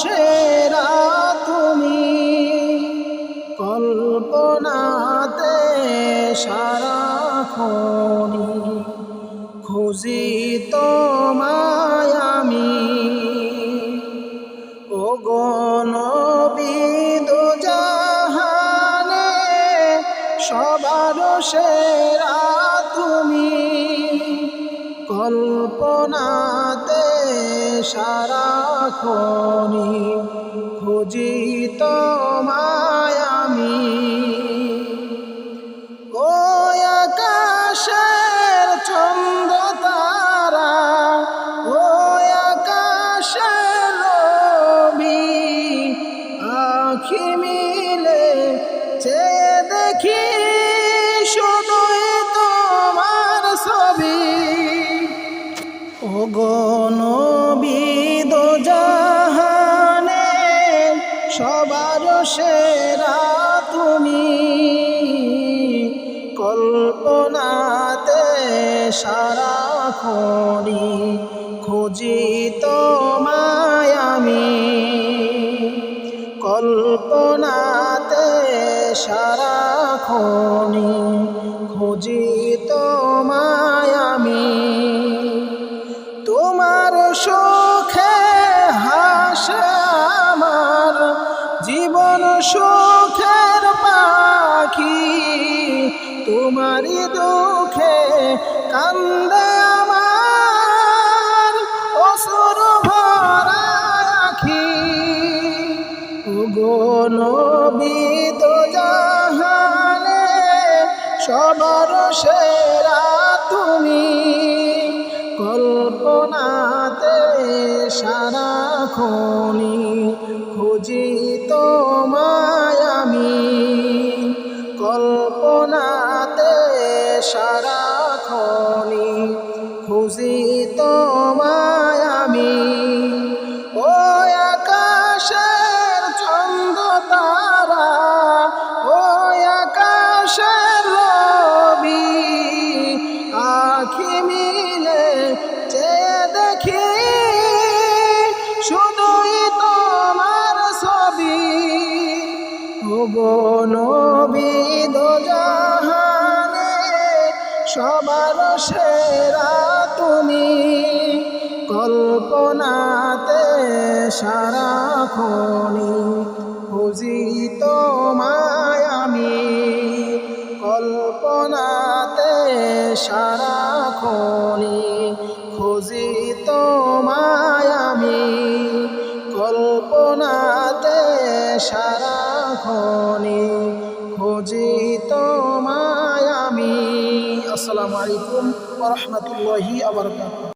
সেরা তুমি, কল্পনাতে সারাক্ষণি খুঁজি তোমায় আমি। ওগো নবী দোজাহানে সবার সেরা তুমি, কল্পনাতে সারাক্ষণি খুঁজি তোমায় আমি। ও আকাশের চন্দ্র তারা, ও আকাশের রবি, আখি মিলে চেয়ে দেখি শুধুই তোমার ছবি। ওগো নবী দোজাহানে সবার সেরা তুমি, কল্পনাতে সারাক্ষণি খুঁজি তোমায় আমি। কল্পনাতে সারাক্ষণি খুঁজি তোমায় আমি। তোমার সুখে হাসে আমার জীবন সুখের পাখি, তোমারই দুঃখে কান্দে আমার অশ্রু ভরা আখি। ওগো নবী দোজাহানে সবার সেরা তুমি, কল্পনাতে সারাক্ষণি খুঁজি তোমায় আমি। কল্পনাতে সারাক্ষণি খুঁজি তোমায় আমি। ও আকাশের চন্দ্র তারা, ও আকাশের রবি, আখি মিলে চেয়ে দেখি শুধুই তোমার ছবি। ওগো নবী দোজাহানে সবার সেরা তুমি, কল্পনাতে সারাক্ষণি খুঁজি তোমায় আমি। কল্পনাতে সারাক্ষণি খুঁজি তোমায় আমি। কল্পনাতে সারাক্ষণি খুঁজি তোমায় আমি। আসসালামু আলাইকুম ওয়া রাহমাতুল্লাহি ওয়া বারাকাতুহু।